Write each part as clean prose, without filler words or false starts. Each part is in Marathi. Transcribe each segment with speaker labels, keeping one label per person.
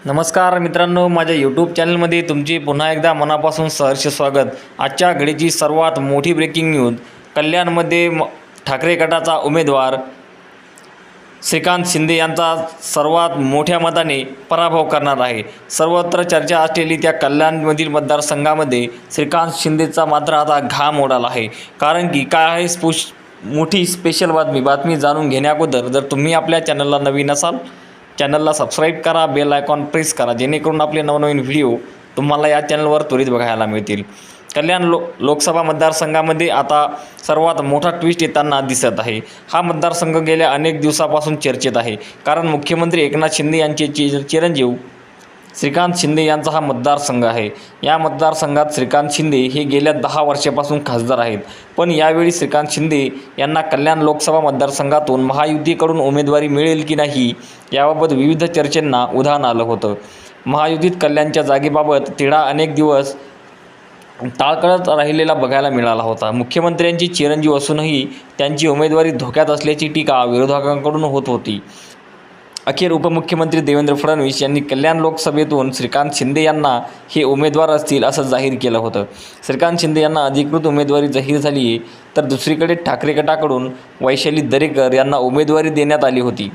Speaker 1: नमस्कार मित्रांनो, माझ्या यूट्यूब चॅनलमध्ये तुमचे पुन्हा एकदा मनापासून सहर्ष स्वागत। आजच्या घडीची सर्वात मोठी ब्रेकिंग न्यूज। कल्याणमध्ये ठाकरे गटाचा उमेदवार श्रीकांत शिंदे यांचा सर्वात मोठ्या मताने पराभव करणार आहे। सर्वत्र चर्चा असलेली त्या कल्याणमधील मतदारसंघामध्ये श्रीकांत शिंदेचा मात्र आता घाम उडाला आहे। कारण की काय आहे मोठी स्पेशल बातमी जाणून घेण्याअगोदर जर तुम्ही आपल्या चॅनलला नवीन असाल, चॅनलला सबस्क्राईब करा, बेल आयकॉन प्रेस करा, जेणेकरून आपले नवनवीन व्हिडिओ तुम्हाला या चॅनलवर त्वरित बघायला मिळतील। कल्याण लोकसभा मतदारसंघामध्ये आता सर्वात मोठा ट्विस्ट येताना दिसत आहे। हा मतदारसंघ गेल्या अनेक दिवसापासून चर्चेत आहे, कारण मुख्यमंत्री एकनाथ शिंदे यांचे चिरंजीव श्रीकांत शिंदे यांचा हा मतदारसंघ आहे। या मतदारसंघात श्रीकांत शिंदे हे गेल्या 10 वर्षापासून खासदार आहेत, पण यावेळी श्रीकांत शिंदे यांना कल्याण लोकसभा मतदारसंघातून महायुतीकडून उमेदवारी मिळेल की नाही याबाबत विविध चर्चेंना उधाण आलं होतं। महायुतीत कल्याणच्या जागेबाबत तिढा अनेक दिवस टाळकळत राहिलेला बघायला मिळाला होता। मुख्यमंत्र्यांची चिरंजीव असूनही त्यांची उमेदवारी धोक्यात असल्याची टीका विरोधकांकडून होत होती। अखेर उपमुख्यमंत्री देवेंद्र फडणवीस यांनी कल्याण लोकसभेतून श्रीकांत शिंदे यांना हे उमेदवार असतील असं जाहीर केलं होतं। श्रीकांत शिंदे यांना अधिकृत उमेदवारी जाहीर झाली आहे, तर दुसरीकडे ठाकरे गटाकडून वैशाली दरेकर यांना उमेदवारी देण्यात आली होती।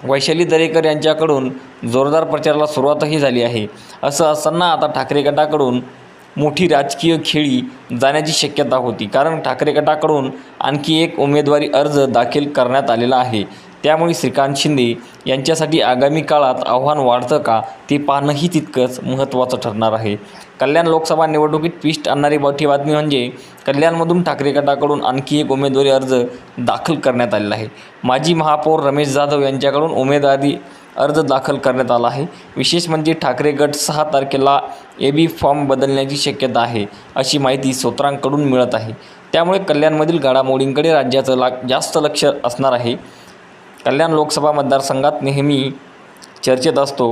Speaker 1: वैशाली दरेकर यांच्याकडून जोरदार प्रचाराला सुरुवातही झाली आहे। असं असताना आता ठाकरे गटाकडून मोठी राजकीय खेळी जाण्याची शक्यता होती, कारण ठाकरे गटाकडून आणखी एक उमेदवारी अर्ज दाखल करण्यात आलेला आहे। त्यामुळे श्रीकांत शिंदे यांच्यासाठी आगामी काळात आव्हान वाढतं का ते पाहणंही तितकंच महत्त्वाचं ठरणार आहे। कल्याण लोकसभा निवडणुकीत ट्विस्ट आणणारी मोठी बातमी म्हणजे कल्याणमधून ठाकरे गटाकडून आणखी एक उमेदवारी अर्ज दाखल करण्यात आलेला आहे। माजी महापौर रमेश जाधव यांच्याकडून उमेदवारी अर्ज दाखल करण्यात आला आहे। विशेष म्हणजे ठाकरे गट 6 तारखेला AB फॉर्म बदलण्याची शक्यता आहे, अशी माहिती सूत्रांकडून मिळत आहे। त्यामुळे कल्याणमधील घडामोडींकडे राज्याचं जास्त लक्ष असणार आहे। कल्याण लोकसभा मतदारसंघात नेहमी चर्चेत असतो।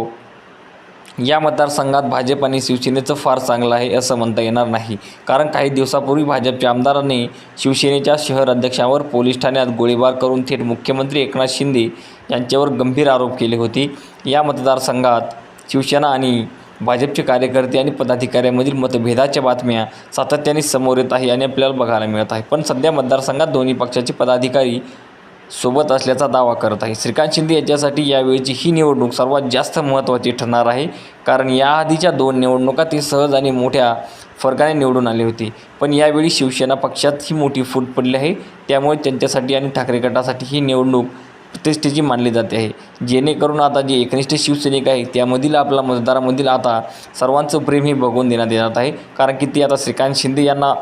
Speaker 1: या मतदारसंघात भाजप आणि शिवसेनेचं फार चांगलं आहे असं म्हणता येणार नाही, कारण काही दिवसापूर्वी भाजपच्या आमदारांनी शिवसेनेच्या शहर अध्यक्षांवर पोलीस ठाण्यात गोळीबार करून थेट मुख्यमंत्री एकनाथ शिंदे यांच्यावर गंभीर आरोप केले होते। या मतदारसंघात शिवसेना आणि भाजपचे कार्यकर्ते आणि पदाधिकाऱ्यांमधील मतभेदाच्या बातम्या सातत्याने समोर येत आहे आणि आपल्याला बघायला मिळत आहे। पण सध्या मतदारसंघात दोन्ही पक्षाचे पदाधिकारी सोबत असल्याचा दावा करत आहे। श्रीकांत शिंदे यांच्यासाठी यावेळीची ही निवडणूक सर्वात जास्त महत्त्वाची ठरणार आहे, कारण याआधीच्या 2 निवडणुका ते सहज आणि मोठ्या फरकाने निवडून आले होते। पण यावेळी शिवसेना पक्षात ही मोठी फूट पडली आहे। त्यामुळे त्यांच्यासाठी आणि ठाकरे गटासाठी ही निवडणूक प्रतिष्ठेची मानली जाते आहे, जेणेकरून आता जे एकनिष्ठ शिवसैनिक आहे त्यामधील आपला मतदारामधील आता सर्वांचं प्रेम हे बघून देण्यात येणार आहे, कारण की ते आता श्रीकांत शिंदे यांना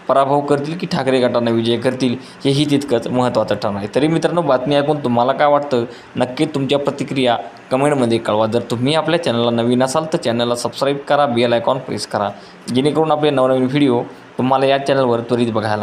Speaker 1: पराभव करतील की ठाकरे गटांना विजय करतील हेही तितकंच महत्त्वाचं ठरणार आहे। तरी मित्रांनो, बातमी ऐकून तुम्हाला काय वाटतं नक्की तुमच्या प्रतिक्रिया कमेंटमध्ये कळवा। जर तुम्ही आपल्या चॅनलला नवीन असाल तर चॅनलला सबस्क्राईब करा, बेल आयकॉन प्रेस करा, जेणेकरून आपले नवनवीन व्हिडिओ तुम्हाला या चॅनलवर त्वरित बघायला